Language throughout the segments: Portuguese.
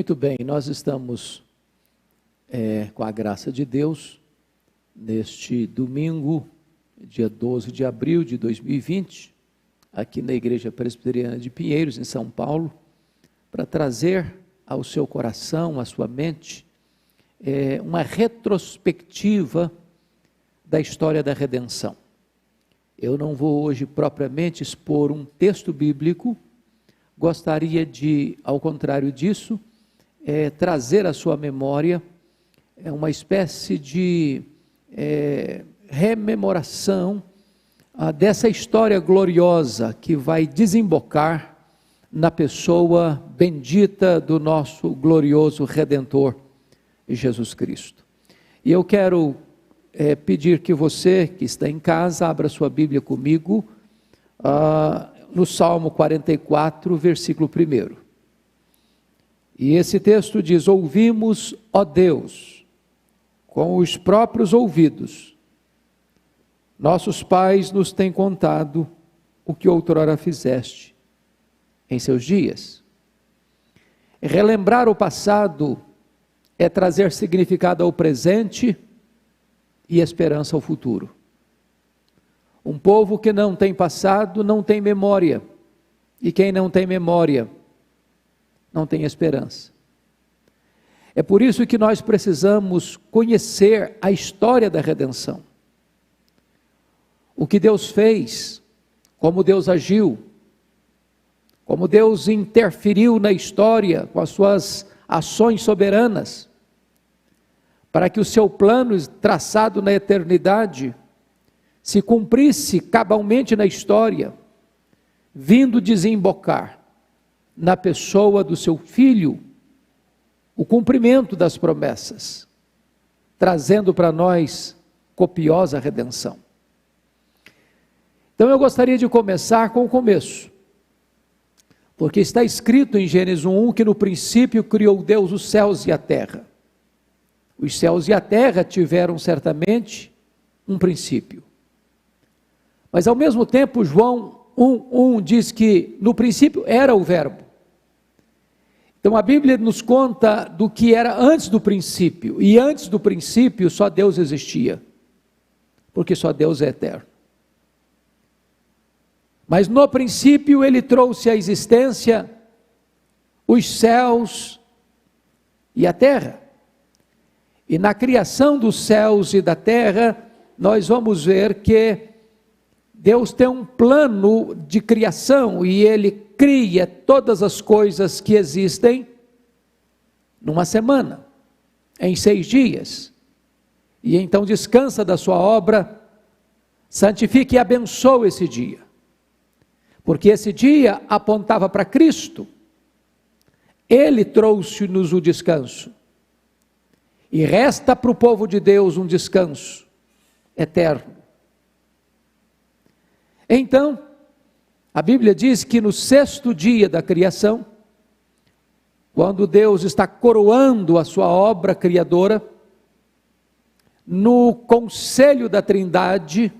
Muito bem, nós estamos, com a graça de Deus, neste domingo, dia 12 de abril de 2020, aqui na Igreja Presbiteriana de Pinheiros, em São Paulo, para trazer ao seu coração, à sua mente, uma retrospectiva da história da redenção. Eu não vou hoje propriamente expor um texto bíblico, gostaria de, ao contrário disso, trazer à sua memória uma espécie de rememoração dessa história gloriosa que vai desembocar na pessoa bendita do nosso glorioso Redentor, Jesus Cristo. E eu quero pedir que você, que está em casa, abra sua Bíblia comigo, no Salmo 44, versículo 1. E esse texto diz: ouvimos, ó Deus, com os próprios ouvidos, nossos pais nos têm contado o que outrora fizeste em seus dias. Relembrar o passado é trazer significado ao presente e esperança ao futuro. Um povo que não tem passado não tem memória, e quem não tem memória não tem esperança. É por isso que nós precisamos conhecer a história da redenção. O que Deus fez, como Deus agiu, como Deus interferiu na história com as suas ações soberanas, para que o seu plano traçado na eternidade se cumprisse cabalmente na história, vindo desembocar na pessoa do seu Filho o cumprimento das promessas, trazendo para nós copiosa redenção. Então eu gostaria de começar com o começo, porque está escrito em Gênesis 1 que no princípio criou Deus os céus e a terra. Os céus e a terra tiveram certamente um princípio. Mas ao mesmo tempo João 1 diz que no princípio era o verbo. Então a Bíblia nos conta do que era antes do princípio, e antes do princípio só Deus existia, porque só Deus é eterno. Mas no princípio ele trouxe à existência os céus e a terra. E na criação dos céus e da terra, nós vamos ver que Deus tem um plano de criação e Ele cria todas as coisas que existem numa semana, em 6 dias. E então descansa da sua obra, santifica e abençoa esse dia. Porque esse dia apontava para Cristo. Ele trouxe-nos o descanso. E resta para o povo de Deus um descanso eterno. Então, a Bíblia diz que no 6º dia da criação, quando Deus está coroando a sua obra criadora, no conselho da Trindade,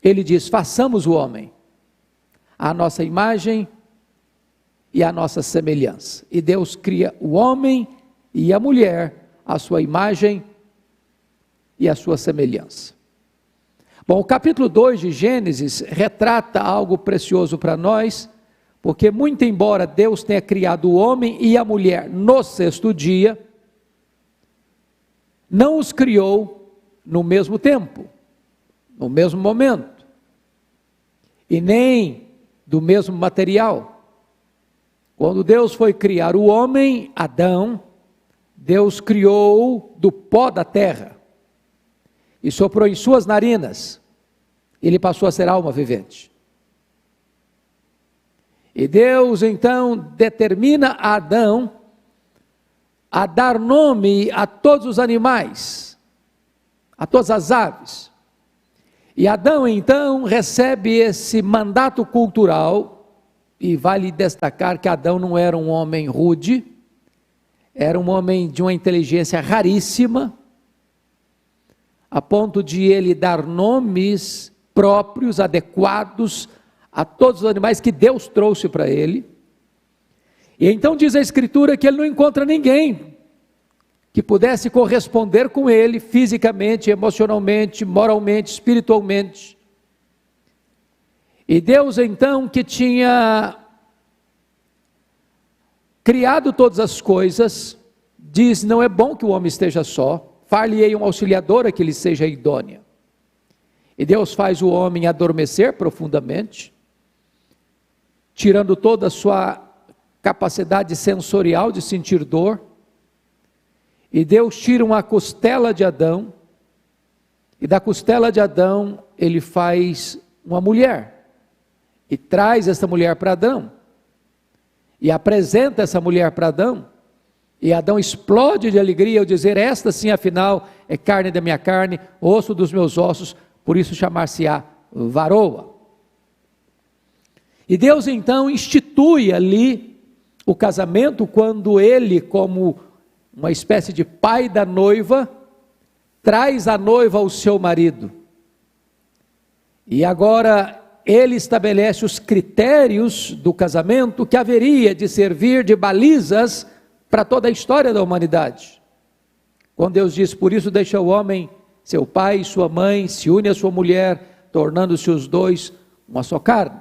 Ele diz: façamos o homem à nossa imagem e à nossa semelhança. E Deus cria o homem e a mulher à sua imagem e à sua semelhança. Bom, o capítulo 2 de Gênesis retrata algo precioso para nós, porque muito embora Deus tenha criado o homem e a mulher no 6º dia, não os criou no mesmo tempo, no mesmo momento, e nem do mesmo material. Quando Deus foi criar o homem, Adão, Deus criou do pó da terra, e soprou em suas narinas, ele passou a ser alma vivente. E Deus então determina a Adão a dar nome a todos os animais, a todas as aves. E Adão então recebe esse mandato cultural, e vale destacar que Adão não era um homem rude, era um homem de uma inteligência raríssima, a ponto de ele dar nomes próprios, adequados a todos os animais que Deus trouxe para ele. E então diz a Escritura que ele não encontra ninguém que pudesse corresponder com ele fisicamente, emocionalmente, moralmente, espiritualmente. E Deus então, que tinha criado todas as coisas, diz: não é bom que o homem esteja só, far-lhe-ei uma auxiliadora que lhe seja idônea. E Deus faz o homem adormecer profundamente, tirando toda a sua capacidade sensorial de sentir dor. E Deus tira uma costela de Adão, e da costela de Adão ele faz uma mulher, e traz essa mulher para Adão, e apresenta essa mulher para Adão, e Adão explode de alegria ao dizer: esta sim afinal é carne da minha carne, osso dos meus ossos, por isso chamar-se-á varoa. E Deus então institui ali o casamento, quando ele, como uma espécie de pai da noiva, traz a noiva ao seu marido. E agora ele estabelece os critérios do casamento que haveria de servir de balizas para toda a história da humanidade. Quando Deus diz: por isso deixa o homem seu pai e sua mãe, se une à sua mulher, tornando-se os dois uma só carne.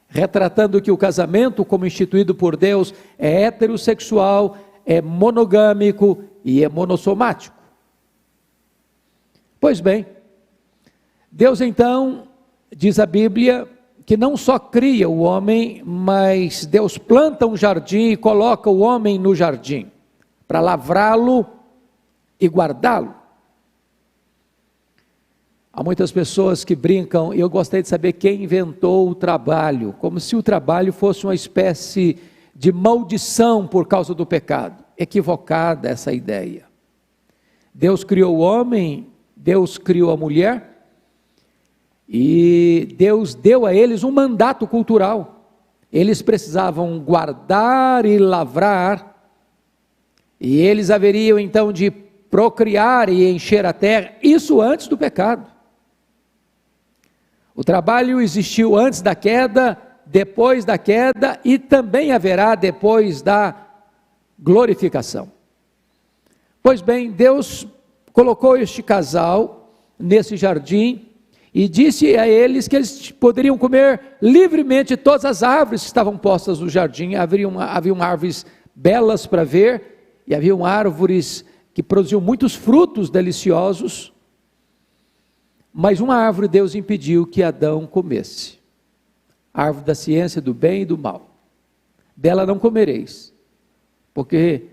Retratando que o casamento, como instituído por Deus, é heterossexual, é monogâmico e é monossomático. Pois bem, Deus então, diz a Bíblia, que não só cria o homem, mas Deus planta um jardim e coloca o homem no jardim, para lavrá-lo e guardá-lo. Há muitas pessoas que brincam, e eu gostaria de saber quem inventou o trabalho, como se o trabalho fosse uma espécie de maldição por causa do pecado. Equivocada essa ideia. Deus criou o homem, Deus criou a mulher, e Deus deu a eles um mandato cultural. Eles precisavam guardar e lavrar, e eles haveriam então de procriar e encher a terra, isso antes do pecado. O trabalho existiu antes da queda, depois da queda, e também haverá depois da glorificação. Pois bem, Deus colocou este casal nesse jardim e disse a eles que eles poderiam comer livremente todas as árvores que estavam postas no jardim. Haviam árvores belas para ver, e haviam árvores que produziam muitos frutos deliciosos, mas uma árvore Deus impediu que Adão comesse, a árvore da ciência do bem e do mal. Dela não comereis, porque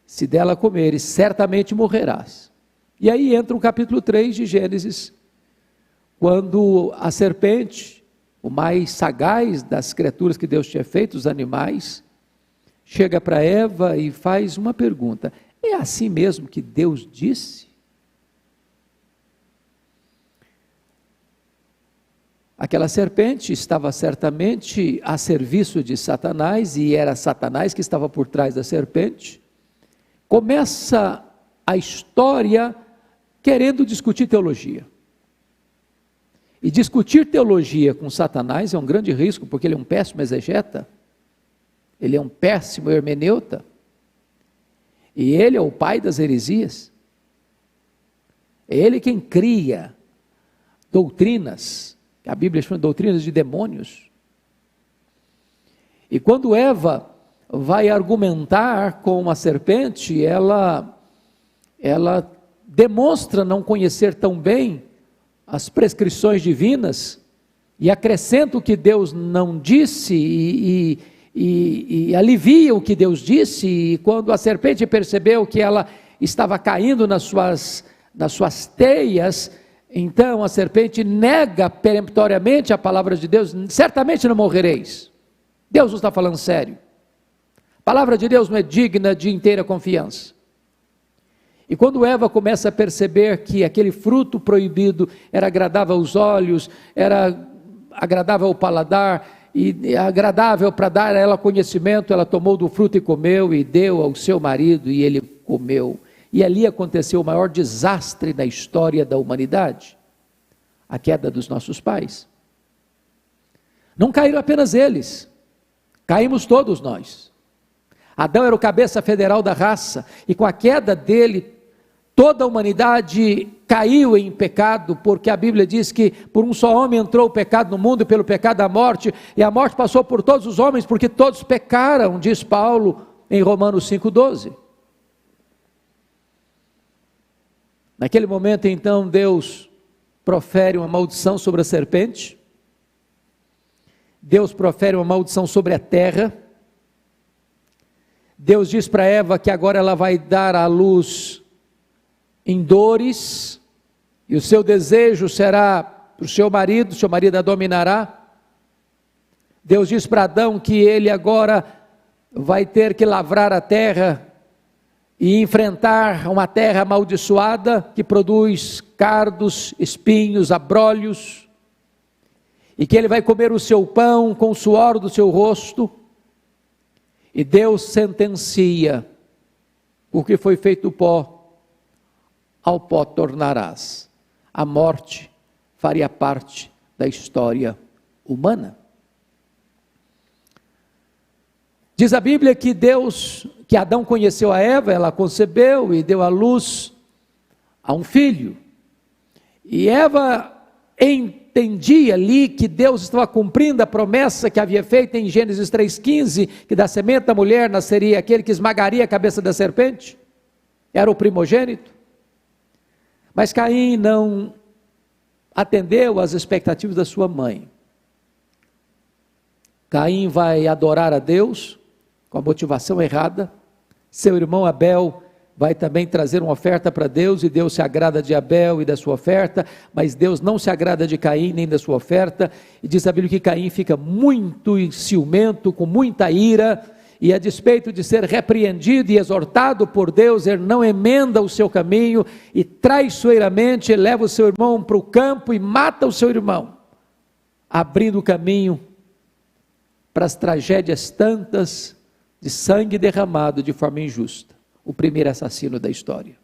se dela comeres, certamente morrerás. E aí entra o capítulo 3 de Gênesis, quando a serpente, o mais sagaz das criaturas que Deus tinha feito, os animais, chega para Eva e faz uma pergunta: é assim mesmo que Deus disse? Aquela serpente estava certamente a serviço de Satanás, e era Satanás que estava por trás da serpente. Começa a história querendo discutir teologia. E discutir teologia com Satanás é um grande risco, porque ele é um péssimo exegeta, ele é um péssimo hermeneuta, e ele é o pai das heresias. É ele quem cria doutrinas, a Bíblia chama de doutrinas de demônios. E quando Eva vai argumentar com a serpente, ela demonstra não conhecer tão bem as prescrições divinas, e acrescenta o que Deus não disse, e alivia o que Deus disse. E quando a serpente percebeu que ela estava caindo nas suas teias, então a serpente nega peremptoriamente a palavra de Deus: certamente não morrereis. Deus não está falando sério. A palavra de Deus não é digna de inteira confiança. E quando Eva começa a perceber que aquele fruto proibido era agradável aos olhos, era agradável ao paladar, e agradável para dar a ela conhecimento, ela tomou do fruto e comeu, e deu ao seu marido, e ele comeu. E ali aconteceu o maior desastre da história da humanidade, a queda dos nossos pais. Não caíram apenas eles, caímos todos nós. Adão era o cabeça federal da raça, e com a queda dele, toda a humanidade caiu em pecado, porque a Bíblia diz que por um só homem entrou o pecado no mundo, e pelo pecado a morte, e a morte passou por todos os homens, porque todos pecaram, diz Paulo em Romanos 5,12. Naquele momento então Deus profere uma maldição sobre a serpente, Deus profere uma maldição sobre a terra, Deus diz para Eva que agora ela vai dar à luz em dores, e o seu desejo será para o seu marido a dominará. Deus diz para Adão que ele agora vai ter que lavrar a terra e enfrentar uma terra amaldiçoada que produz cardos, espinhos, abrolhos, e que ele vai comer o seu pão com o suor do seu rosto. E Deus sentencia: o que foi feito do pó, ao pó tornarás. A morte faria parte da história humana. Diz a Bíblia que Adão conheceu a Eva, ela concebeu e deu à luz a um filho. E Eva entendia ali que Deus estava cumprindo a promessa que havia feito em Gênesis 3,15, que da semente da mulher nasceria aquele que esmagaria a cabeça da serpente, era o primogênito. Mas Caim não atendeu às expectativas da sua mãe. Caim vai adorar a Deus com a motivação errada. Seu irmão Abel vai também trazer uma oferta para Deus, e Deus se agrada de Abel e da sua oferta, mas Deus não se agrada de Caim nem da sua oferta. E diz a Bíblia que Caim fica muito ciumento, com muita ira, e a despeito de ser repreendido e exortado por Deus, ele não emenda o seu caminho, e traiçoeiramente leva o seu irmão para o campo e mata o seu irmão, abrindo o caminho para as tragédias tantas de sangue derramado de forma injusta. O primeiro assassino da história.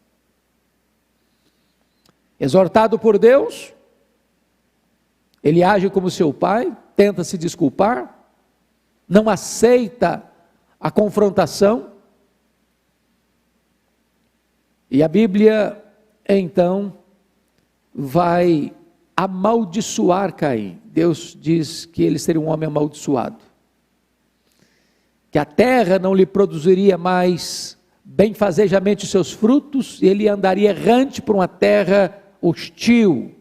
Exortado por Deus, ele age como seu pai, tenta se desculpar, não aceita a confrontação, e a Bíblia então vai amaldiçoar Caim. Deus diz que ele seria um homem amaldiçoado, que a terra não lhe produziria mais benfazejamente os seus frutos, e ele andaria errante por uma terra hostil.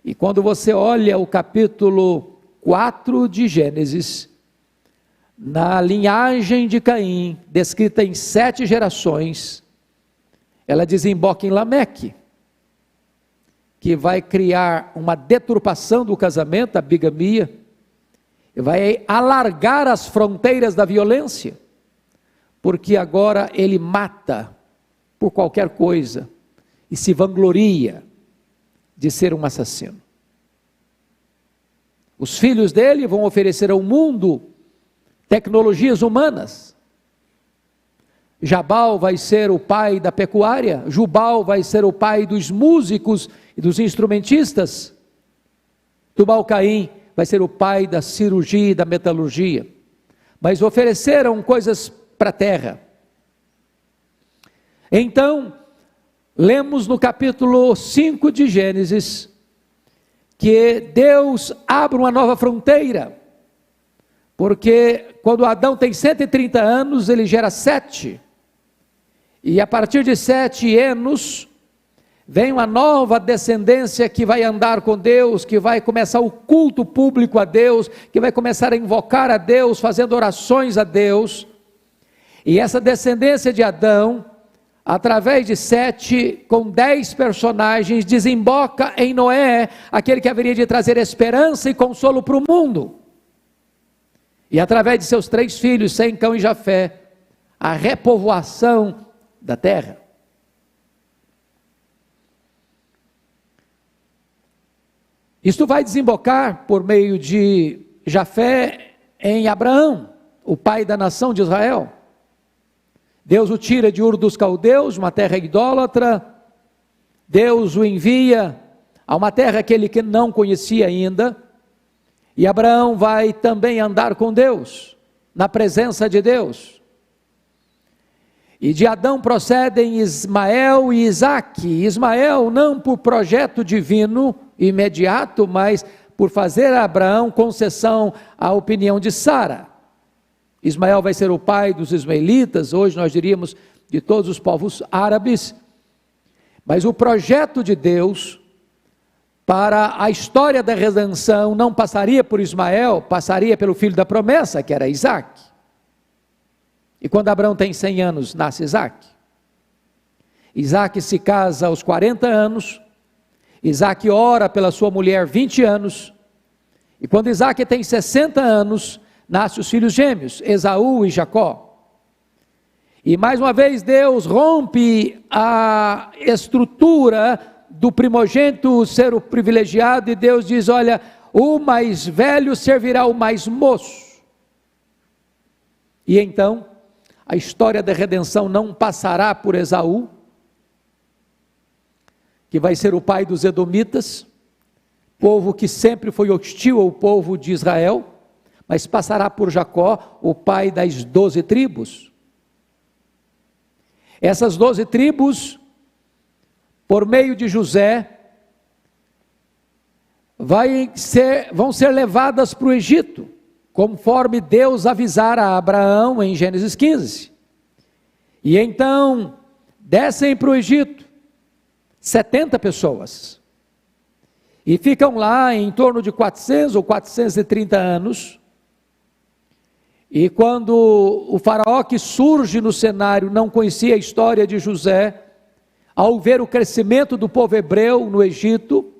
E quando você olha o capítulo 4 de Gênesis, na linhagem de Caim, descrita em 7 gerações, ela desemboca em Lameque, que vai criar uma deturpação do casamento, a bigamia, e vai alargar as fronteiras da violência, porque agora ele mata por qualquer coisa, e se vangloria de ser um assassino. Os filhos dele vão oferecer ao mundo tecnologias humanas. Jabal vai ser o pai da pecuária, Jubal vai ser o pai dos músicos e dos instrumentistas, Tubal-Caim vai ser o pai da cirurgia e da metalurgia, mas ofereceram coisas para a terra. Então, lemos no capítulo 5 de Gênesis, que Deus abre uma nova fronteira, porque quando Adão tem 130 anos, ele gera 7, e a partir de 7 anos, vem uma nova descendência que vai andar com Deus, que vai começar o culto público a Deus, que vai começar a invocar a Deus, fazendo orações a Deus, e essa descendência de Adão, através de 7, com 10 personagens, desemboca em Noé, aquele que haveria de trazer esperança e consolo para o mundo, e através de seus 3 filhos, Sem, Cão e Jafé, a repovoação da terra. Isto vai desembocar por meio de Jafé em Abraão, o pai da nação de Israel. Deus o tira de Ur dos Caldeus, uma terra idólatra. Deus o envia a uma terra que ele não conhecia ainda, e Abraão vai também andar com Deus, na presença de Deus. E de Adão procedem Ismael e Isaque. Ismael não por projeto divino imediato, mas por fazer a Abraão concessão à opinião de Sara. Ismael vai ser o pai dos ismaelitas, hoje nós diríamos de todos os povos árabes. Mas o projeto de Deus para a história da redenção não passaria por Ismael, passaria pelo filho da promessa, que era Isaque. E quando Abraão tem 100 anos, nasce Isaque. Isaque se casa aos 40 anos, Isaque ora pela sua mulher 20 anos, e quando Isaque tem 60 anos, nascem os filhos gêmeos, Esaú e Jacó. E mais uma vez Deus rompe a estrutura do primogênito ser o privilegiado, e Deus diz: olha, o mais velho servirá o mais moço. E então, a história da redenção não passará por Esaú, que vai ser o pai dos edomitas, povo que sempre foi hostil ao povo de Israel, mas passará por Jacó, o pai das 12 tribos. Essas 12 tribos, por meio de José, vão ser levadas para o Egito, conforme Deus avisara a Abraão em Gênesis 15. E então, descem para o Egito, 70 pessoas, e ficam lá em torno de 400 ou 430 anos, e quando o faraó que surge no cenário não conhecia a história de José, ao ver o crescimento do povo hebreu no Egito,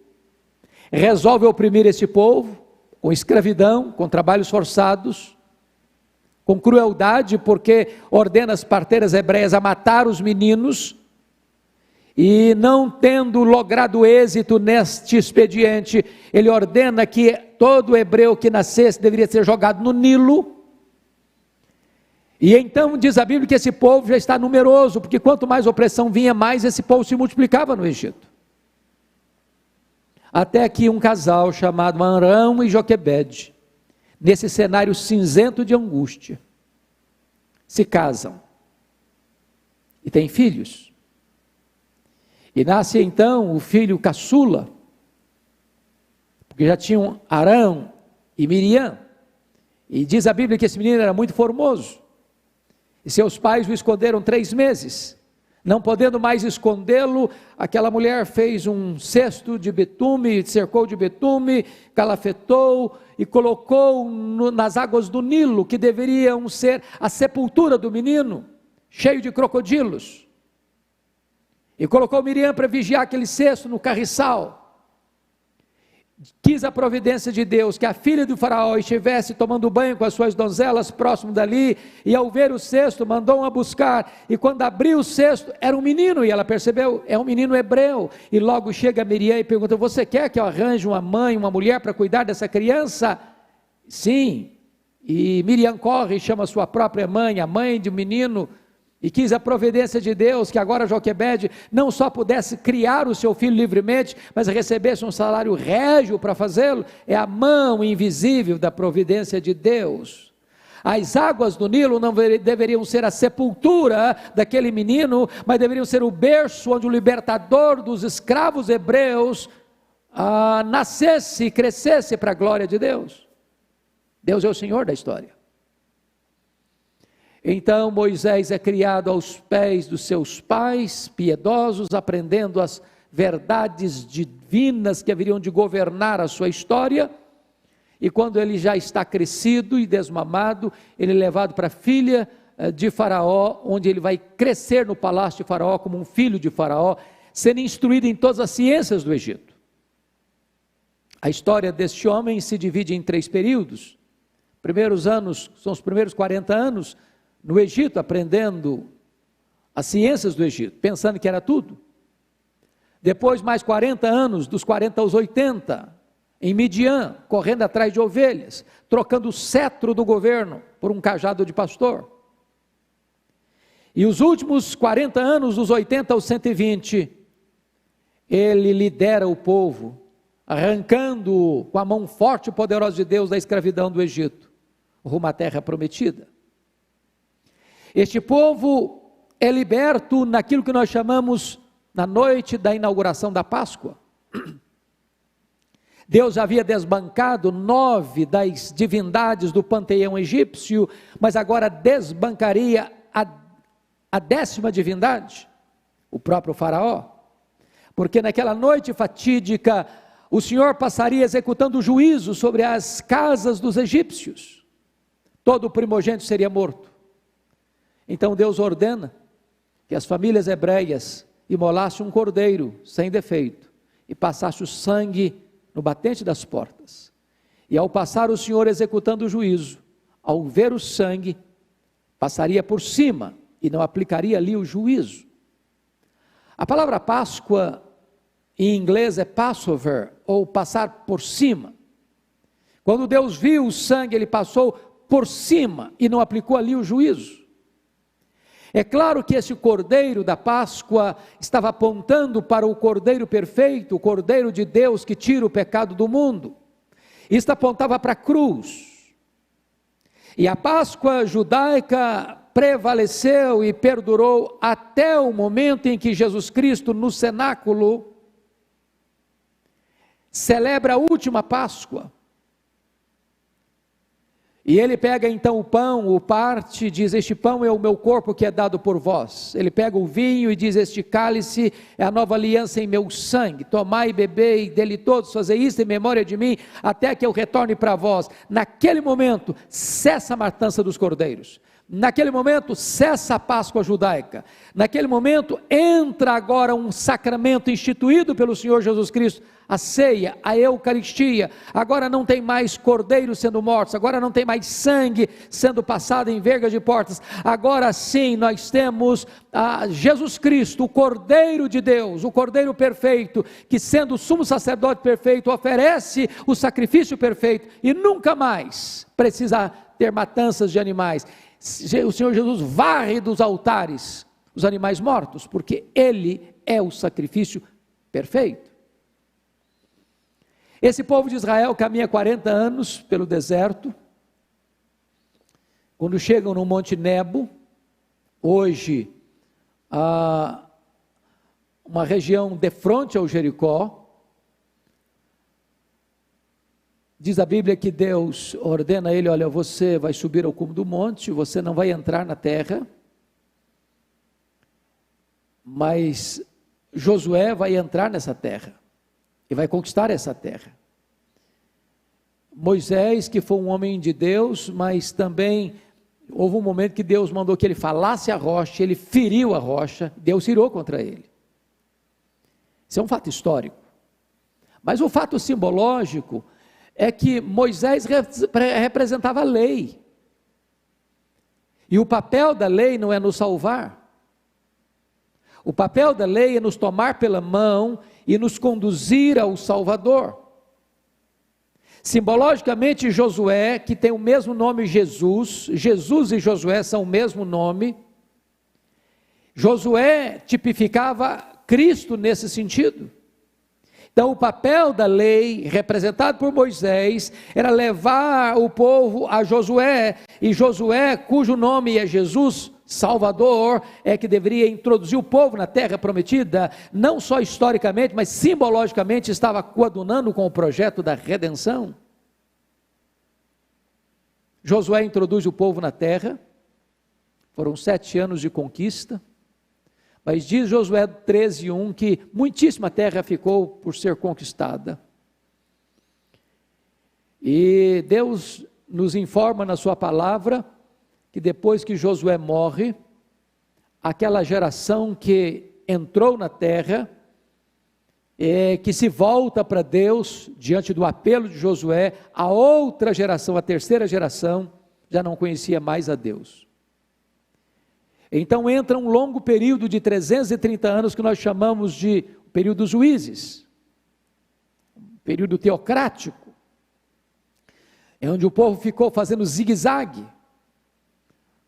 resolve oprimir esse povo, com escravidão, com trabalhos forçados, com crueldade, porque ordena as parteiras hebreias a matar os meninos, e não tendo logrado êxito neste expediente, ele ordena que todo hebreu que nascesse deveria ser jogado no Nilo. E então diz a Bíblia que esse povo já está numeroso, porque quanto mais opressão vinha, mais esse povo se multiplicava no Egito. Até que um casal chamado Arão e Joquebede, nesse cenário cinzento de angústia, se casam e têm filhos. E nasce então o filho caçula, porque já tinham Arão e Miriam, e diz a Bíblia que esse menino era muito formoso, e seus pais o esconderam 3 meses, não podendo mais escondê-lo, aquela mulher fez um cesto de betume, cercou de betume, calafetou e colocou nas águas do Nilo, que deveriam ser a sepultura do menino, cheio de crocodilos. E colocou Miriam para vigiar aquele cesto no carriçal. Quis a providência de Deus que a filha do faraó estivesse tomando banho com as suas donzelas próximo dali, e ao ver o cesto mandou-a buscar, e quando abriu o cesto era um menino, e ela percebeu, é um menino hebreu, e logo chega Miriam e pergunta: você quer que eu arranje uma mãe, uma mulher para cuidar dessa criança? Sim. E Miriam corre e chama sua própria mãe, a mãe do menino, e quis a providência de Deus que agora Joquebede não só pudesse criar o seu filho livremente, mas recebesse um salário régio para fazê-lo. É a mão invisível da providência de Deus. As águas do Nilo não deveriam ser a sepultura daquele menino, mas deveriam ser o berço onde o libertador dos escravos hebreus nascesse e crescesse para a glória de Deus. Deus é o Senhor da história. Então Moisés é criado aos pés dos seus pais piedosos, aprendendo as verdades divinas que haveriam de governar a sua história, e quando ele já está crescido e desmamado, ele é levado para a filha de Faraó, onde ele vai crescer no palácio de Faraó como um filho de Faraó, sendo instruído em todas as ciências do Egito. A história deste homem se divide em 3 períodos. Primeiros anos, são os primeiros 40 anos, no Egito, aprendendo as ciências do Egito, pensando que era tudo. Depois mais 40 anos, dos 40 aos 80, em Midian, correndo atrás de ovelhas, trocando o cetro do governo por um cajado de pastor. E os últimos 40 anos, dos 80 aos 120, ele lidera o povo, arrancando com a mão forte e poderosa de Deus da escravidão do Egito, rumo à terra prometida. Este povo é liberto naquilo que nós chamamos na noite da inauguração da Páscoa. Deus havia desbancado 9 das divindades do panteão egípcio, mas agora desbancaria a 10ª divindade, o próprio faraó, porque naquela noite fatídica, o Senhor passaria executando juízo sobre as casas dos egípcios, todo primogênito seria morto. Então Deus ordena que as famílias hebreias imolassem um cordeiro sem defeito, e passasse o sangue no batente das portas, e ao passar o Senhor executando o juízo, ao ver o sangue, passaria por cima, e não aplicaria ali o juízo. A palavra Páscoa, em inglês é Passover, ou passar por cima. Quando Deus viu o sangue, Ele passou por cima, e não aplicou ali o juízo. É claro que esse cordeiro da Páscoa estava apontando para o cordeiro perfeito, o cordeiro de Deus que tira o pecado do mundo. Isto apontava para a cruz. E a Páscoa judaica prevaleceu e perdurou até o momento em que Jesus Cristo, no cenáculo, celebra a última Páscoa. E ele pega então o pão, o parte, diz: este pão é o meu corpo que é dado por vós. Ele pega o vinho e diz: este cálice é a nova aliança em meu sangue. Tomai e bebei dele todos, fazei isto em memória de mim, até que eu retorne para vós. Naquele momento, cessa a matança dos cordeiros. Naquele momento, cessa a Páscoa judaica. Naquele momento, entra agora um sacramento instituído pelo Senhor Jesus Cristo, a ceia, a Eucaristia. Agora não tem mais cordeiros sendo mortos, agora não tem mais sangue sendo passado em vergas de portas. Agora sim nós temos a Jesus Cristo, o Cordeiro de Deus, o Cordeiro perfeito, que sendo o sumo sacerdote perfeito, oferece o sacrifício perfeito, e nunca mais precisa ter matanças de animais. O Senhor Jesus varre dos altares os animais mortos, porque Ele é o sacrifício perfeito. Esse povo de Israel caminha 40 anos pelo deserto. Quando chegam no Monte Nebo, hoje uma região de frente ao Jericó, diz a Bíblia que Deus ordena a ele: olha, você vai subir ao cume do monte, você não vai entrar na terra, mas Josué vai entrar nessa terra, e vai conquistar essa terra. Moisés, que foi um homem de Deus, mas também houve um momento que Deus mandou que ele falasse a rocha, ele feriu a rocha, Deus irou contra ele. Isso é um fato histórico. Mas o fato simbológico é que Moisés representava a lei, e o papel da lei não é nos salvar, o papel da lei é nos tomar pela mão e nos conduzir ao Salvador. Simbologicamente, Josué, que tem o mesmo nome Jesus e Josué são o mesmo nome. Josué tipificava Cristo nesse sentido. Então o papel da lei, representado por Moisés, era levar o povo a Josué, e Josué, cujo nome é Jesus, Salvador, é que deveria introduzir o povo na terra prometida, não só historicamente, mas simbologicamente estava coadunando com o projeto da redenção. Josué introduz o povo na terra, foram 7 anos de conquista, mas diz Josué 13:1 que muitíssima terra ficou por ser conquistada. E Deus nos informa na sua palavra que depois que Josué morre, aquela geração que entrou na terra, que se volta para Deus diante do apelo de Josué, a outra geração, a terceira geração, já não conhecia mais a Deus. Então entra um longo período de 330 anos que nós chamamos de período dos juízes, um período teocrático, onde o povo ficou fazendo zigue-zague.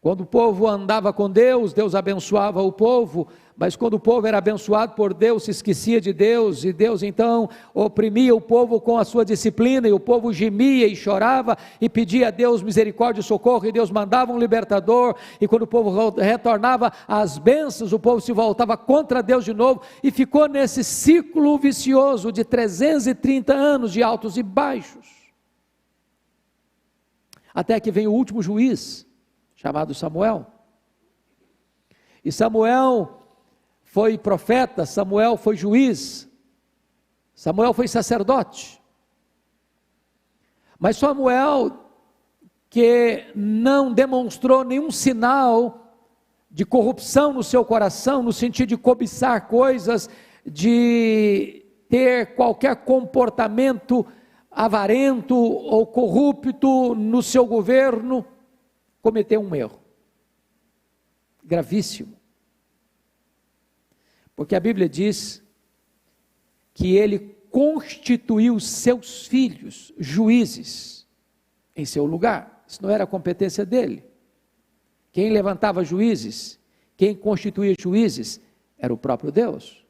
Quando o povo andava com Deus, Deus abençoava o povo, mas quando o povo era abençoado por Deus, se esquecia de Deus, e Deus então oprimia o povo com a sua disciplina, e o povo gemia e chorava, e pedia a Deus misericórdia e socorro, e Deus mandava um libertador, e quando o povo retornava às bênçãos, o povo se voltava contra Deus de novo, e ficou nesse ciclo vicioso de 330 anos de altos e baixos, até que vem o último juiz, chamado Samuel. E Samuel foi profeta, Samuel foi juiz, Samuel foi sacerdote. Mas Samuel, que não demonstrou nenhum sinal de corrupção no seu coração, no sentido de cobiçar coisas, de ter qualquer comportamento avarento ou corrupto no seu governo, cometeu um erro gravíssimo, porque a Bíblia diz que ele constituiu seus filhos juízes em seu lugar. Isso não era a competência dele. Quem levantava juízes, quem constituía juízes, era o próprio Deus.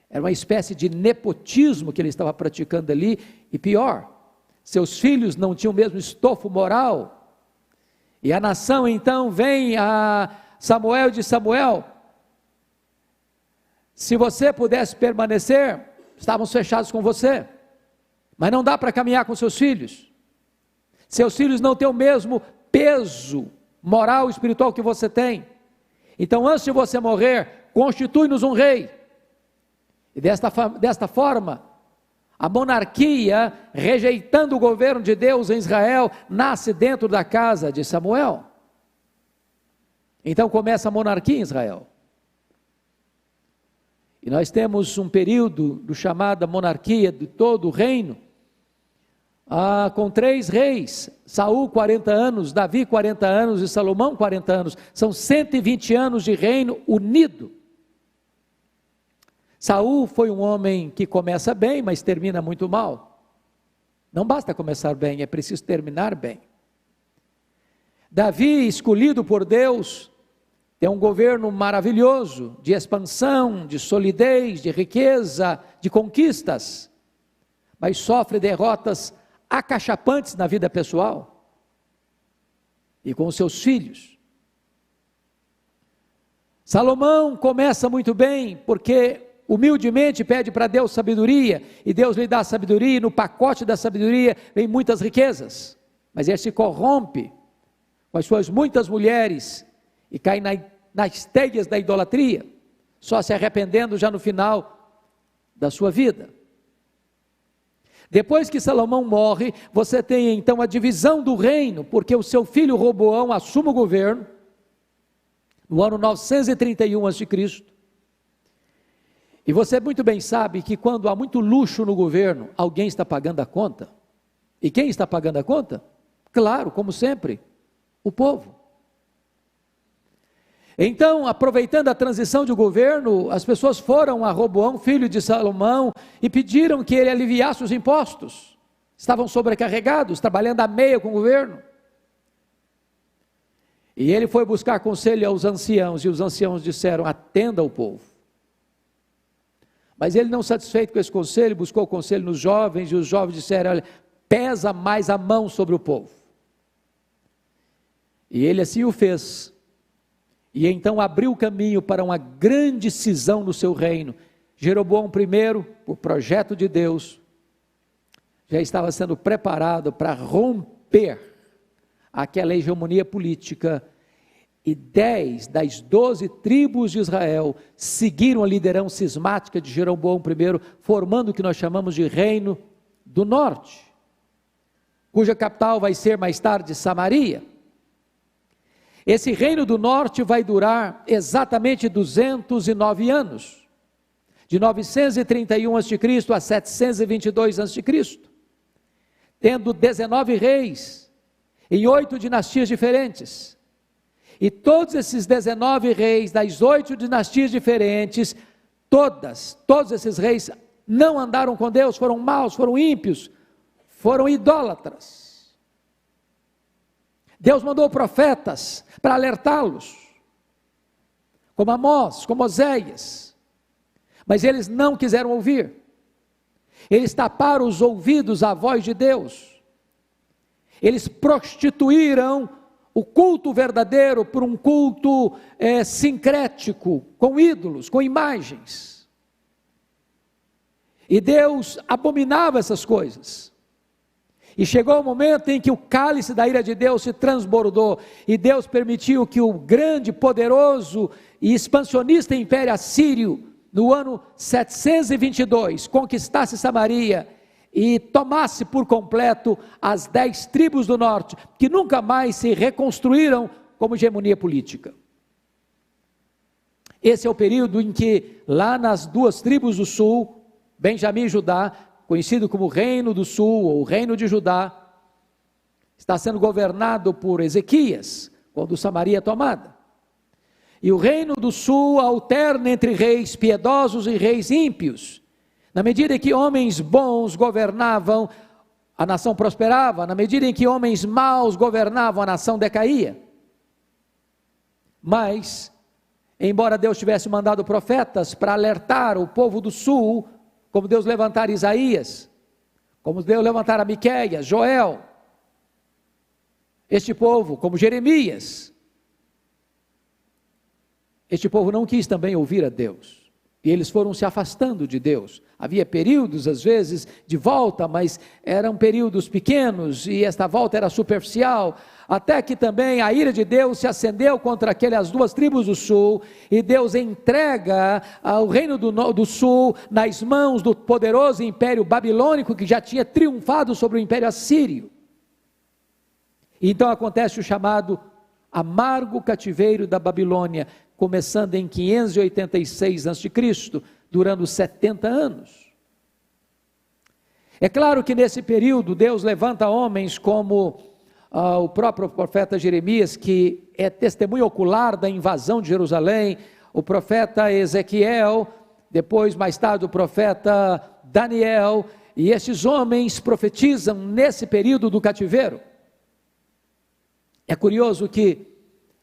Era uma espécie de nepotismo que ele estava praticando ali, e pior, seus filhos não tinham o mesmo estofo moral. E a nação então vem a Samuel e diz: Samuel, se você pudesse permanecer, estávamos fechados com você, mas não dá para caminhar com seus filhos não têm o mesmo peso moral e espiritual que você tem, então antes de você morrer, constitui-nos um rei. E desta forma, a monarquia, rejeitando o governo de Deus em Israel, nasce dentro da casa de Samuel. Então começa a monarquia em Israel. E nós temos um período do chamada monarquia de todo o reino, com 3 reis, Saul 40 anos, Davi 40 anos e Salomão 40 anos, são 120 anos de reino unido. Saul foi um homem que começa bem, mas termina muito mal. Não basta começar bem, é preciso terminar bem. Davi, escolhido por Deus, tem um governo maravilhoso, de expansão, de solidez, de riqueza, de conquistas, mas sofre derrotas acachapantes na vida pessoal e com os seus filhos. Salomão começa muito bem, porque humildemente pede para Deus sabedoria, e Deus lhe dá sabedoria, e no pacote da sabedoria vem muitas riquezas, mas ele se corrompe com as suas muitas mulheres, e cai nas teias da idolatria, só se arrependendo já no final da sua vida. Depois que Salomão morre, você tem então a divisão do reino, porque o seu filho Roboão assume o governo, no ano 931 a.C., e você muito bem sabe que quando há muito luxo no governo, alguém está pagando a conta. E quem está pagando a conta? Claro, como sempre, o povo. Então, aproveitando a transição de governo, as pessoas foram a Roboão, filho de Salomão, e pediram que ele aliviasse os impostos. Estavam sobrecarregados, trabalhando a meia com o governo. E ele foi buscar conselho aos anciãos, e os anciãos disseram: atenda ao povo. Mas ele, não satisfeito com esse conselho, buscou o conselho nos jovens, e os jovens disseram: olha, pesa mais a mão sobre o povo. E ele assim o fez, e então abriu o caminho para uma grande cisão no seu reino. Jeroboão I, por projeto de Deus, já estava sendo preparado para romper aquela hegemonia política, e 10 das 12 tribos de Israel seguiram a liderança cismática de Jeroboão I, formando o que nós chamamos de Reino do Norte, cuja capital vai ser mais tarde Samaria. Esse Reino do Norte vai durar exatamente 209 anos, de 931 a.C. a 722 a.C., tendo 19 reis, em 8 dinastias diferentes. E todos esses 19 reis, das 8 dinastias diferentes, todos esses reis não andaram com Deus, foram maus, foram ímpios, foram idólatras. Deus mandou profetas para alertá-los. como Amós, como Oséias, mas eles não quiseram ouvir, eles taparam os ouvidos à voz de Deus, eles prostituíram o culto verdadeiro por um culto sincrético, com ídolos, com imagens, e Deus abominava essas coisas. E chegou o momento em que o cálice da ira de Deus se transbordou, e Deus permitiu que o grande, poderoso e expansionista império assírio, no ano 722, conquistasse Samaria e tomasse por completo as 10 tribos do norte, que nunca mais se reconstruíram como hegemonia política. Esse é o período em que, lá nas 2 tribos do sul, Benjamim e Judá, conhecido como Reino do Sul, ou Reino de Judá, está sendo governado por Ezequias, quando Samaria é tomada. E o Reino do Sul alterna entre reis piedosos e reis ímpios. Na medida em que homens bons governavam, a nação prosperava. Na medida em que homens maus governavam, a nação decaía. Mas, embora Deus tivesse mandado profetas para alertar o povo do sul, como Deus levantara Isaías, como Deus levantara Miqueias, Joel, este povo, como Jeremias, este povo não quis também ouvir a Deus, e eles foram se afastando de Deus. Havia períodos, às vezes, de volta, mas eram períodos pequenos, e esta volta era superficial, até que também a ira de Deus se acendeu contra aquelas 2 tribos do sul, e Deus entrega o reino do sul nas mãos do poderoso império babilônico, que já tinha triunfado sobre o império assírio. E então acontece o chamado amargo cativeiro da Babilônia, começando em 586 a.C., durando 70 anos. É claro que nesse período Deus levanta homens como o próprio profeta Jeremias, que é testemunha ocular da invasão de Jerusalém, o profeta Ezequiel, depois mais tarde o profeta Daniel, e esses homens profetizam nesse período do cativeiro. É curioso que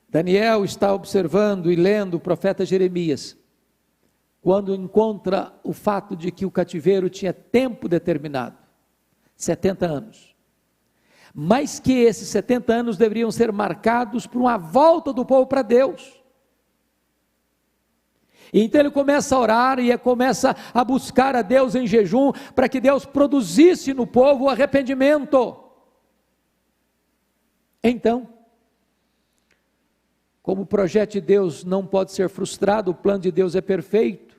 Daniel está observando e lendo o profeta Jeremias, quando encontra o fato de que o cativeiro tinha tempo determinado, 70 anos, mas que esses 70 anos deveriam ser marcados por uma volta do povo para Deus. E então ele começa a orar e começa a buscar a Deus em jejum, para que Deus produzisse no povo o arrependimento. Então, como o projeto de Deus não pode ser frustrado, o plano de Deus é perfeito,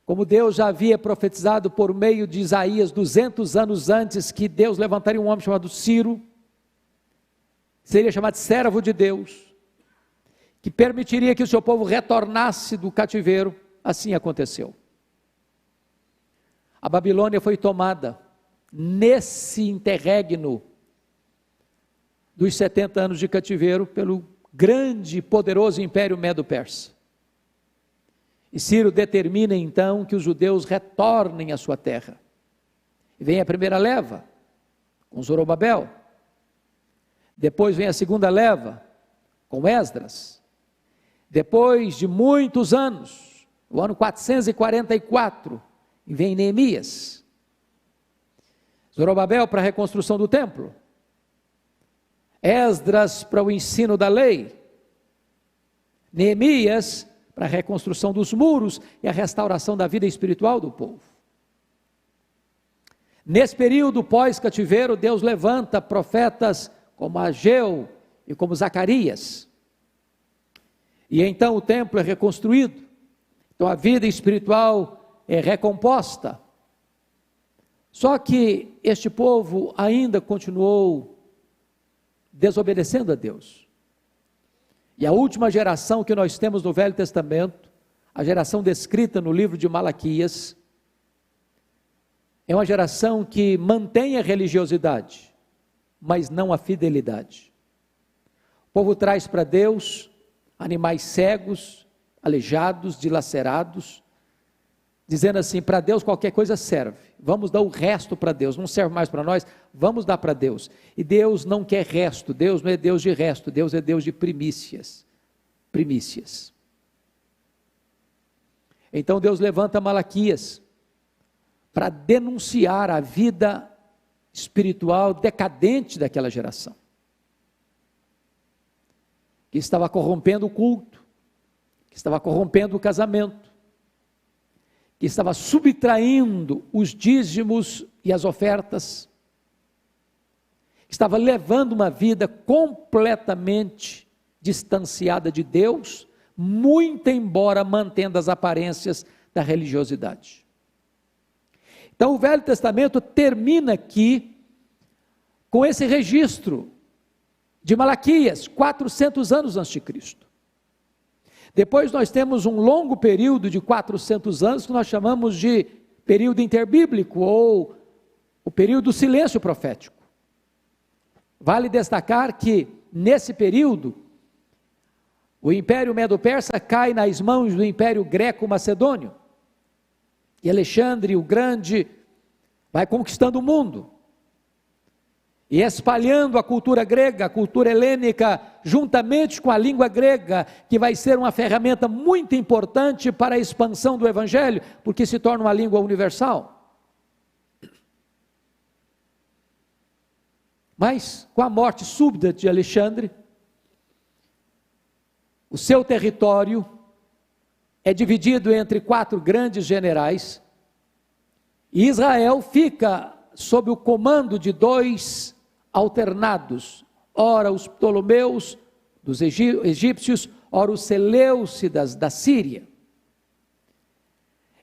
como Deus já havia profetizado por meio de Isaías 200 anos antes, que Deus levantaria um homem chamado Ciro, seria chamado servo de Deus, que permitiria que o seu povo retornasse do cativeiro, assim aconteceu. A Babilônia foi tomada nesse interregno dos 70 anos de cativeiro pelo grande e poderoso império Medo-Persa. E Ciro determina então que os judeus retornem à sua terra. E vem a primeira leva, com Zorobabel. Depois vem a segunda leva, com Esdras. Depois de muitos anos, no ano 444, vem Neemias. Zorobabel para a reconstrução do templo. Esdras para o ensino da lei, Neemias para a reconstrução dos muros e a restauração da vida espiritual do povo. Nesse período pós-cativeiro, Deus levanta profetas como Ageu e como Zacarias, e então o templo é reconstruído, então a vida espiritual é recomposta. Só que este povo ainda continuou desobedecendo a Deus. E a última geração que nós temos no Velho Testamento, a geração descrita no livro de Malaquias, é uma geração que mantém a religiosidade, mas não a fidelidade. O povo traz para Deus animais cegos, aleijados, dilacerados, dizendo assim: para Deus qualquer coisa serve, vamos dar o resto para Deus, não serve mais para nós, vamos dar para Deus. E Deus não quer resto, Deus não é Deus de resto, Deus é Deus de primícias. Então Deus levanta Malaquias para denunciar a vida espiritual decadente daquela geração, que estava corrompendo o culto, que estava corrompendo o casamento, que estava subtraindo os dízimos e as ofertas, que estava levando uma vida completamente distanciada de Deus, muito embora mantendo as aparências da religiosidade. Então o Velho Testamento termina aqui com esse registro de Malaquias, 400 anos antes de Cristo. Depois nós temos um longo período de 400 anos que nós chamamos de período interbíblico ou o período do silêncio profético. Vale destacar que nesse período o Império Medo-Persa cai nas mãos do Império Greco-Macedônio. E Alexandre o Grande vai conquistando o mundo e espalhando a cultura grega, a cultura helênica, juntamente com a língua grega, que vai ser uma ferramenta muito importante para a expansão do Evangelho, porque se torna uma língua universal. Mas, com a morte súbita de Alexandre, o seu território é dividido entre 4 grandes generais, e Israel fica sob o comando de 2 alternados, ora os Ptolomeus dos egípcios, ora os Seleucidas da Síria.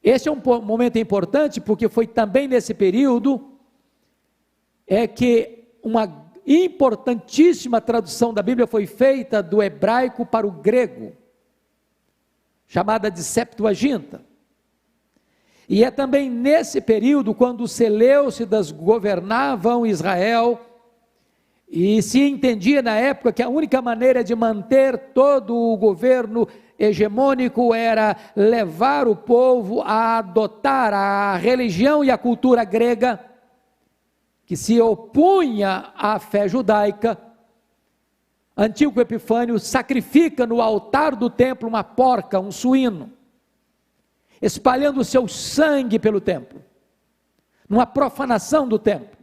Esse é um momento importante, porque foi também nesse período que uma importantíssima tradução da Bíblia foi feita do hebraico para o grego, chamada de Septuaginta. E é também nesse período, quando os Seleucidas governavam Israel, e se entendia na época que a única maneira de manter todo o governo hegemônico era levar o povo a adotar a religião e a cultura grega, que se opunha à fé judaica. Antíoco Epifânio sacrifica no altar do templo uma porca, um suíno, espalhando o seu sangue pelo templo, numa profanação do templo.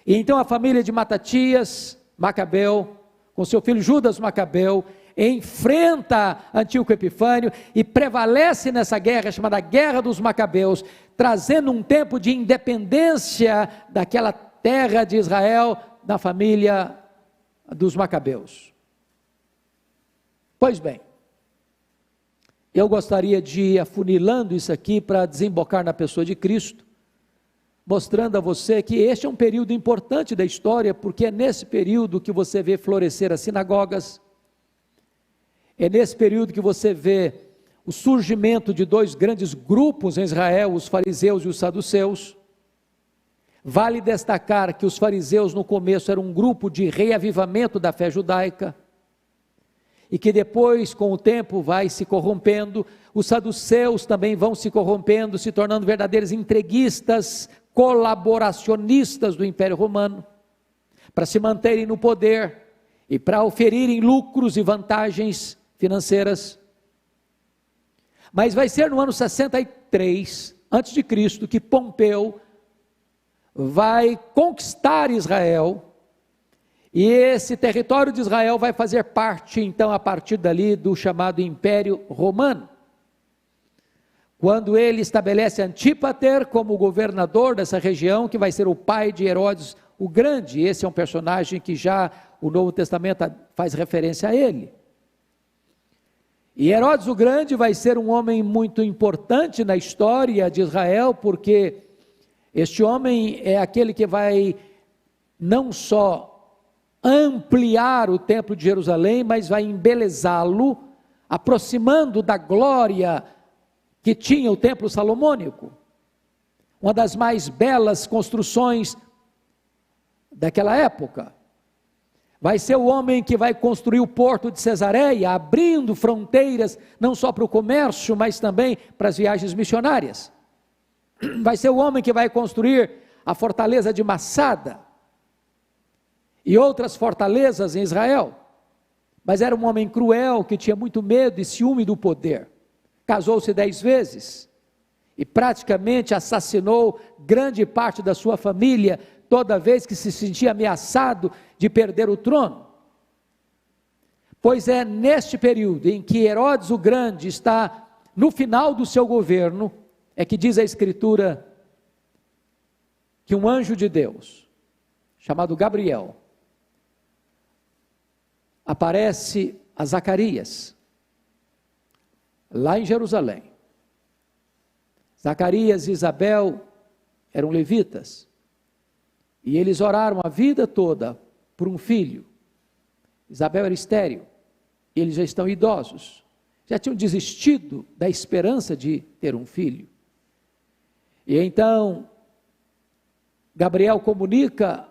E então a família de Matatias, Macabeu, com seu filho Judas Macabeu, enfrenta Antíoco Epifânio e prevalece nessa guerra, chamada Guerra dos Macabeus, trazendo um tempo de independência daquela terra de Israel, da família dos Macabeus. Pois bem, eu gostaria de ir afunilando isso aqui para desembocar na pessoa de Cristo, mostrando a você que este é um período importante da história, porque é nesse período que você vê florescer as sinagogas, é nesse período que você vê o surgimento de 2 grandes grupos em Israel, os fariseus e os saduceus. Vale destacar que os fariseus no começo eram um grupo de reavivamento da fé judaica, e que depois com o tempo vai se corrompendo. Os saduceus também vão se corrompendo, se tornando verdadeiros entreguistas, colaboracionistas do Império Romano, para se manterem no poder e para oferirem lucros e vantagens financeiras. Mas vai ser no ano 63 a.C. que Pompeu vai conquistar Israel, e esse território de Israel vai fazer parte, então, a partir dali, do chamado Império Romano. Quando ele estabelece Antípater como governador dessa região, que vai ser o pai de Herodes o Grande. Esse é um personagem que já o Novo Testamento faz referência a ele. E Herodes o Grande vai ser um homem muito importante na história de Israel, porque este homem é aquele que vai não só ampliar o templo de Jerusalém, mas vai embelezá-lo, aproximando da glória que tinha o templo salomônico, uma das mais belas construções daquela época. Vai ser o homem que vai construir o porto de Cesareia, abrindo fronteiras não só para o comércio, mas também para as viagens missionárias. Vai ser o homem que vai construir a fortaleza de Massada e outras fortalezas em Israel. Mas era um homem cruel, que tinha muito medo e ciúme do poder. casou-se 10 vezes e praticamente assassinou grande parte da sua família toda vez que se sentia ameaçado de perder o trono. Pois é neste período em que Herodes o Grande está no final do seu governo, é que diz a Escritura que um anjo de Deus, chamado Gabriel, aparece a Zacarias, lá em Jerusalém. Zacarias e Isabel eram levitas, e eles oraram a vida toda por um filho. Isabel era estéril, e eles já estão idosos, já tinham desistido da esperança de ter um filho. E então, Gabriel comunica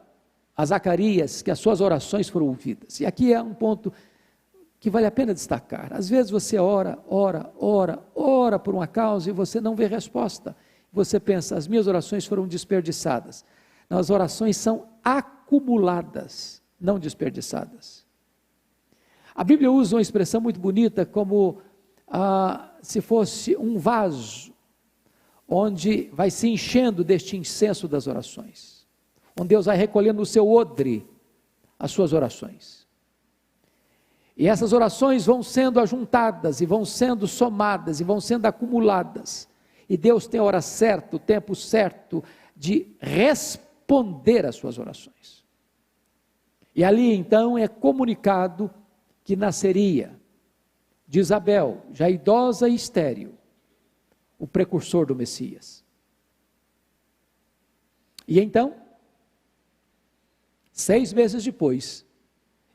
a Zacarias que as suas orações foram ouvidas. E aqui é um ponto que vale a pena destacar. Às vezes você ora por uma causa e você não vê resposta. Você pensa, as minhas orações foram desperdiçadas. Não, as orações são acumuladas, não desperdiçadas. A Bíblia usa uma expressão muito bonita, como se fosse um vaso, onde vai se enchendo deste incenso das orações, onde Deus vai recolhendo no seu odre as suas orações. E essas orações vão sendo ajuntadas, e vão sendo somadas, e vão sendo acumuladas. E Deus tem a hora certa, o tempo certo de responder às suas orações. E ali então é comunicado que nasceria de Isabel, já idosa e estéril, o precursor do Messias. E então, 6 meses depois,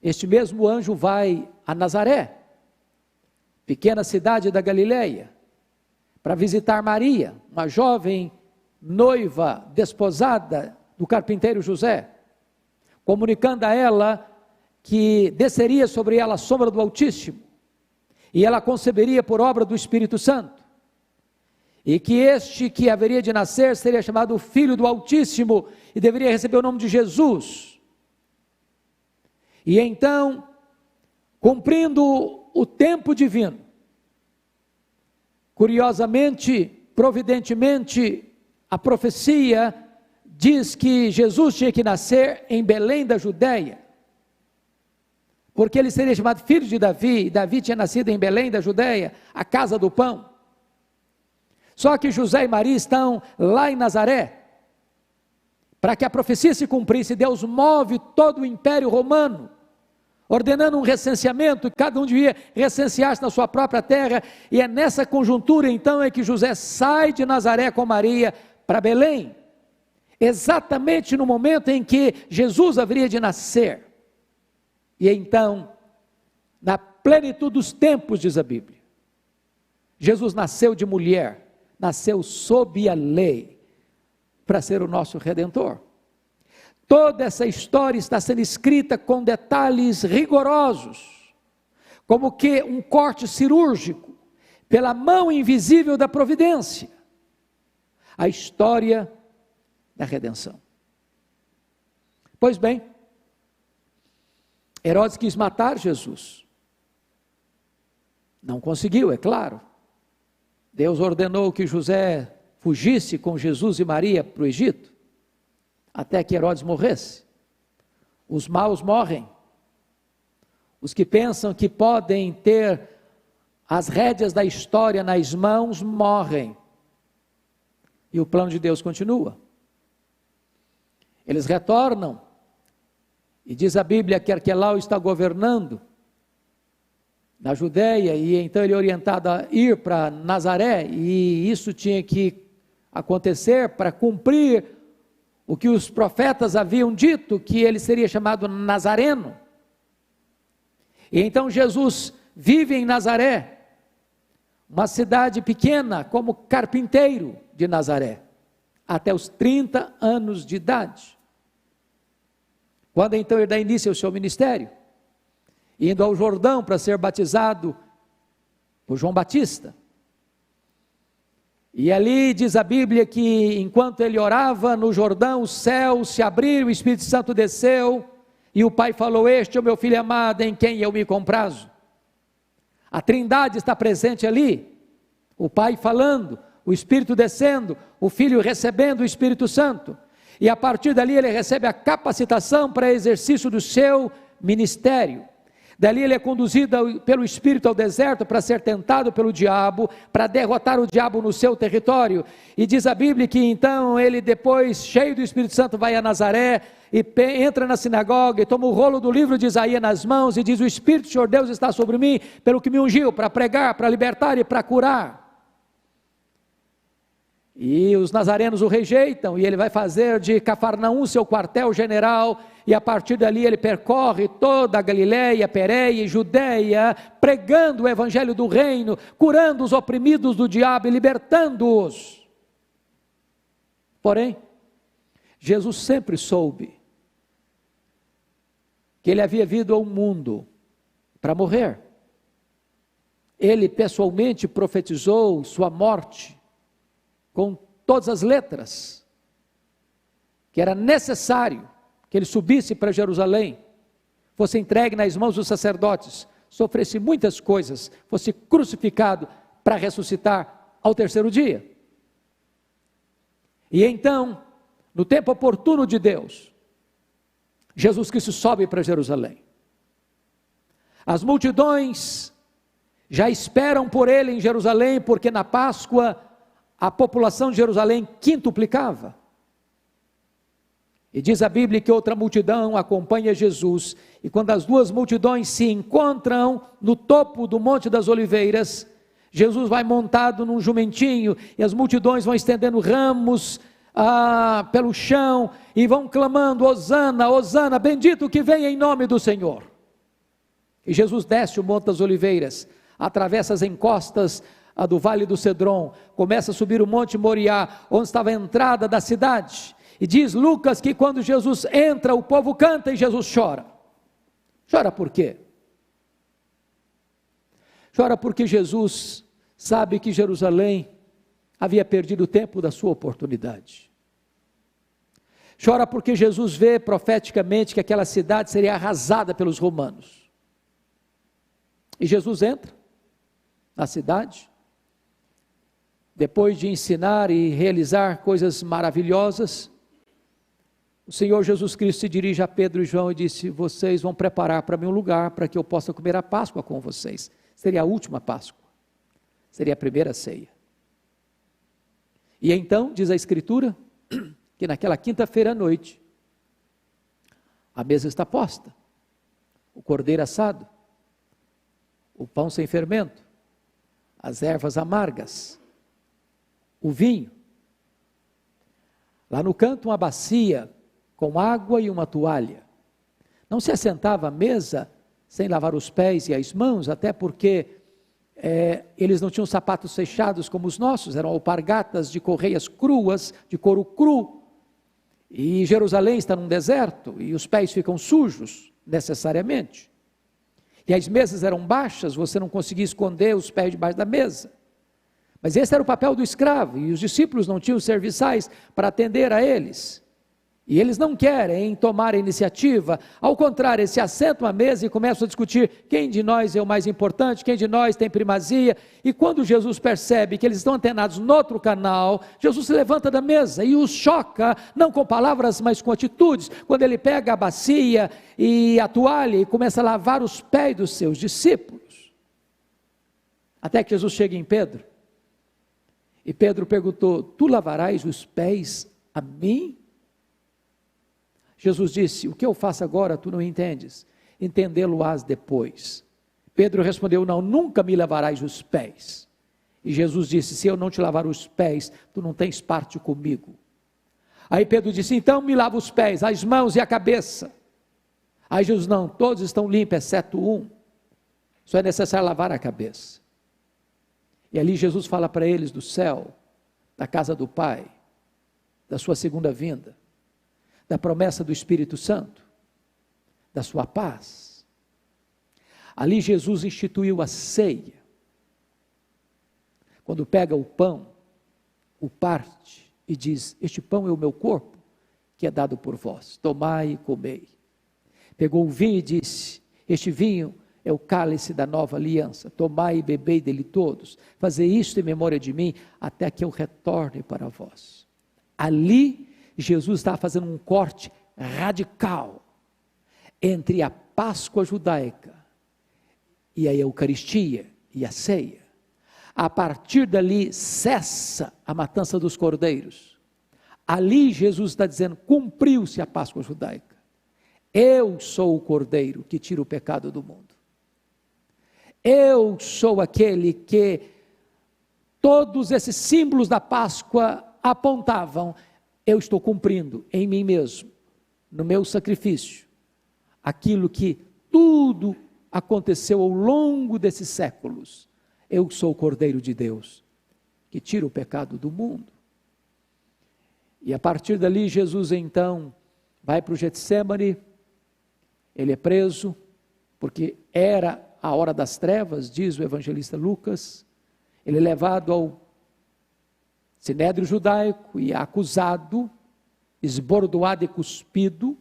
este mesmo anjo vai a Nazaré, pequena cidade da Galileia, para visitar Maria, uma jovem noiva desposada do carpinteiro José, comunicando a ela que desceria sobre ela a sombra do Altíssimo, e ela conceberia por obra do Espírito Santo, e que este que haveria de nascer seria chamado Filho do Altíssimo, e deveria receber o nome de Jesus. E então, cumprindo o tempo divino, curiosamente, providentemente, a profecia diz que Jesus tinha que nascer em Belém da Judéia, porque ele seria chamado filho de Davi, e Davi tinha nascido em Belém da Judéia, a casa do pão. Só que José e Maria estão lá em Nazaré, para que a profecia se cumprisse. Deus move todo o império romano, ordenando um recenseamento, cada um devia recensear-se na sua própria terra, e é nessa conjuntura então é que José sai de Nazaré com Maria para Belém, exatamente no momento em que Jesus haveria de nascer. E então, na plenitude dos tempos, diz a Bíblia, Jesus nasceu de mulher, nasceu sob a lei, para ser o nosso Redentor. Toda essa história está sendo escrita com detalhes rigorosos, como que um corte cirúrgico, pela mão invisível da providência, a história da redenção. Pois bem, Herodes quis matar Jesus, não conseguiu, é claro. Deus ordenou que José fugisse com Jesus e Maria para o Egito, até que Herodes morresse. Os maus morrem, os que pensam que podem ter as rédeas da história nas mãos morrem, e o plano de Deus continua. Eles retornam, e diz a Bíblia que Arquelau está governando na Judéia, e então ele é orientado a ir para Nazaré, e isso tinha que acontecer para cumprir o que os profetas haviam dito, que ele seria chamado Nazareno. E então Jesus vive em Nazaré, uma cidade pequena, como carpinteiro de Nazaré, até os 30 anos de idade. Quando então ele dá início ao seu ministério, indo ao Jordão para ser batizado por João Batista. E ali diz a Bíblia que enquanto ele orava no Jordão, os céus se abriram, o Espírito Santo desceu, e o Pai falou: este é o meu Filho amado, em quem eu me comprazo. A Trindade está presente ali, O Pai falando, o Espírito descendo, o Filho recebendo o Espírito Santo. E a partir dali ele recebe a capacitação para exercício do seu ministério. Dali ele é conduzido pelo Espírito ao deserto para ser tentado pelo diabo, para derrotar o diabo no seu território. E diz a Bíblia que então ele, depois cheio do Espírito Santo, vai a Nazaré e entra na sinagoga e toma o rolo do livro de Isaías nas mãos e diz: o Espírito do Senhor Deus está sobre mim, pelo que me ungiu para pregar, para libertar e para curar. E os nazarenos o rejeitam, e ele vai fazer de Cafarnaum seu quartel-general, e a partir dali ele percorre toda a Galileia, Pérea e Judeia, pregando o evangelho do reino, curando os oprimidos do diabo e libertando-os. Porém, Jesus sempre soube que ele havia vindo ao mundo para morrer. Ele pessoalmente profetizou sua morte, com todas as letras, que era necessário que ele subisse para Jerusalém, fosse entregue nas mãos dos sacerdotes, sofresse muitas coisas, fosse crucificado para ressuscitar ao terceiro dia. E então, no tempo oportuno de Deus, Jesus Cristo sobe para Jerusalém. As multidões já esperam por ele em Jerusalém, porque na Páscoa a população de Jerusalém quintuplicava. E diz a Bíblia que outra multidão acompanha Jesus, e quando as duas multidões se encontram no topo do Monte das Oliveiras, Jesus vai montado num jumentinho, e as multidões vão estendendo ramos pelo chão, e vão clamando: Hosana, Hosana, bendito que vem em nome do Senhor. E Jesus desce o Monte das Oliveiras, atravessa as encostas do Vale do Cedron, começa a subir o Monte Moriá, onde estava a entrada da cidade, e diz Lucas que quando Jesus entra, o povo canta e Jesus chora. Chora por quê? Chora porque Jesus sabe que Jerusalém havia perdido o tempo da sua oportunidade. Chora porque Jesus vê profeticamente que aquela cidade seria arrasada pelos romanos. E Jesus entra na cidade, depois de ensinar e realizar coisas maravilhosas, o Senhor Jesus Cristo se dirige a Pedro e João e disse: vocês vão preparar para mim um lugar para que eu possa comer a Páscoa com vocês. Seria a última Páscoa, seria a primeira ceia. E então, diz a Escritura, que naquela quinta-feira à noite, a mesa está posta, o cordeiro assado, o pão sem fermento, as ervas amargas, o vinho. Lá no canto, uma bacia com água e uma toalha. Não se assentava à mesa sem lavar os pés e as mãos, até porque eles não tinham sapatos fechados como os nossos, eram alpargatas de correias cruas, de couro cru, e Jerusalém está num deserto, e os pés ficam sujos, necessariamente, e as mesas eram baixas, você não conseguia esconder os pés debaixo da mesa, mas esse era o papel do escravo, e os discípulos não tinham serviçais para atender a eles, e eles não querem tomar a iniciativa, ao contrário, eles se assentam à mesa e começam a discutir quem de nós é o mais importante, quem de nós tem primazia, e quando Jesus percebe que eles estão antenados no outro canal, Jesus se levanta da mesa e os choca, não com palavras, mas com atitudes, quando ele pega a bacia e a toalha e começa a lavar os pés dos seus discípulos, até que Jesus chega em Pedro, e Pedro perguntou: tu lavarás os pés a mim? Jesus disse: o que eu faço agora tu não entendes, entendê-lo-ás depois. Pedro respondeu: não, nunca me lavarás os pés. E Jesus disse: se eu não te lavar os pés, tu não tens parte comigo. Aí Pedro disse: então me lava os pés, as mãos e a cabeça. Aí Jesus: não, todos estão limpos, exceto um, só é necessário lavar a cabeça. E ali Jesus fala para eles do céu, da casa do Pai, da sua segunda vinda, da promessa do Espírito Santo, da sua paz. Ali Jesus instituiu a ceia, quando pega o pão, o parte e diz: este pão é o meu corpo, que é dado por vós, tomai e comei. Pegou o vinho e disse: este vinho é o cálice da nova aliança. Tomai e bebei dele todos. Fazer isto em memória de mim, até que eu retorne para vós. Ali, Jesus estava fazendo um corte radical entre a Páscoa judaica e a Eucaristia e a ceia. A partir dali, cessa a matança dos cordeiros. Ali, Jesus está dizendo, cumpriu-se a Páscoa judaica. Eu sou o cordeiro que tira o pecado do mundo. Eu sou aquele que todos esses símbolos da Páscoa apontavam. Eu estou cumprindo em mim mesmo, no meu sacrifício, aquilo que tudo aconteceu ao longo desses séculos. Eu sou o Cordeiro de Deus, que tira o pecado do mundo. E a partir dali, Jesus então vai para o Getsêmani. Ele é preso, porque era a hora das trevas, diz o evangelista Lucas. Ele é levado ao sinédrio judaico e acusado, esbordoado e cuspido,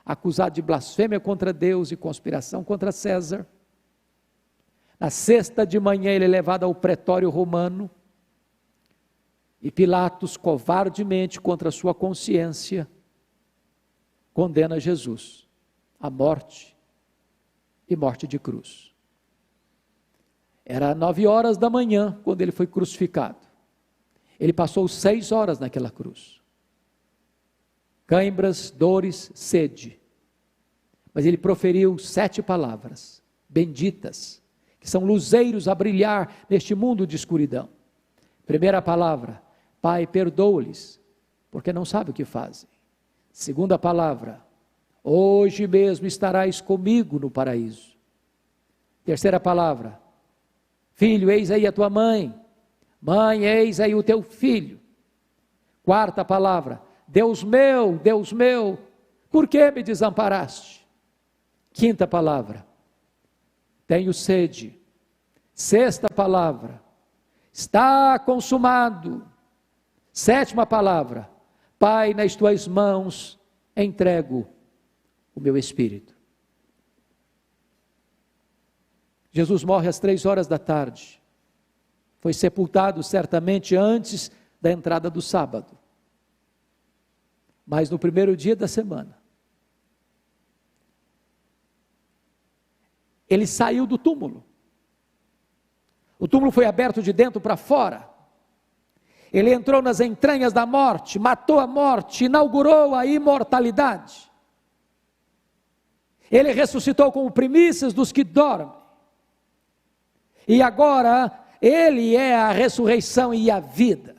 acusado de blasfêmia contra Deus e conspiração contra César. Na sexta de manhã ele é levado ao pretório romano, e Pilatos, covardemente contra a sua consciência, condena Jesus à morte, e morte de cruz. Era 9 horas da manhã, quando ele foi crucificado. Ele passou 6 horas naquela cruz. Cãibras, dores, sede. Mas ele proferiu 7 palavras, benditas, que são luzeiros a brilhar neste mundo de escuridão. Primeira palavra, Pai, perdoa-lhes, porque não sabem o que fazem. Segunda palavra, hoje mesmo estarás comigo no paraíso. Terceira palavra, filho, eis aí a tua mãe. Mãe, eis aí o teu filho. Quarta palavra, Deus meu, por que me desamparaste? Quinta palavra, tenho sede. Sexta palavra, está consumado. Sétima palavra, Pai, nas tuas mãos entrego o meu espírito. Jesus morre às 3 horas da tarde. Foi sepultado certamente antes da entrada do sábado. Mas no primeiro dia da semana, ele saiu do túmulo. O túmulo foi aberto de dentro para fora. Ele entrou nas entranhas da morte, matou a morte, inaugurou a imortalidade. Ele ressuscitou como primícias dos que dormem. E agora, ele é a ressurreição e a vida.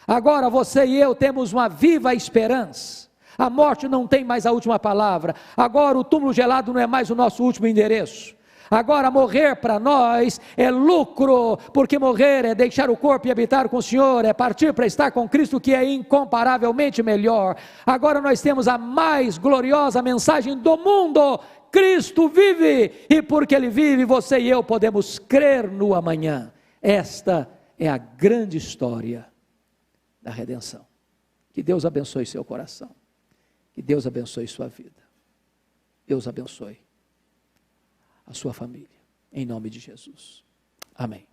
Agora você e eu temos uma viva esperança. A morte não tem mais a última palavra. Agora o túmulo gelado não é mais o nosso último endereço. Agora morrer para nós é lucro, porque morrer é deixar o corpo e habitar com o Senhor, é partir para estar com Cristo, que é incomparavelmente melhor. Agora nós temos a mais gloriosa mensagem do mundo: Cristo vive, e porque Ele vive, você e eu podemos crer no amanhã. Esta é a grande história da redenção. Que Deus abençoe seu coração, que Deus abençoe sua vida, Deus abençoe a sua família, em nome de Jesus, amém.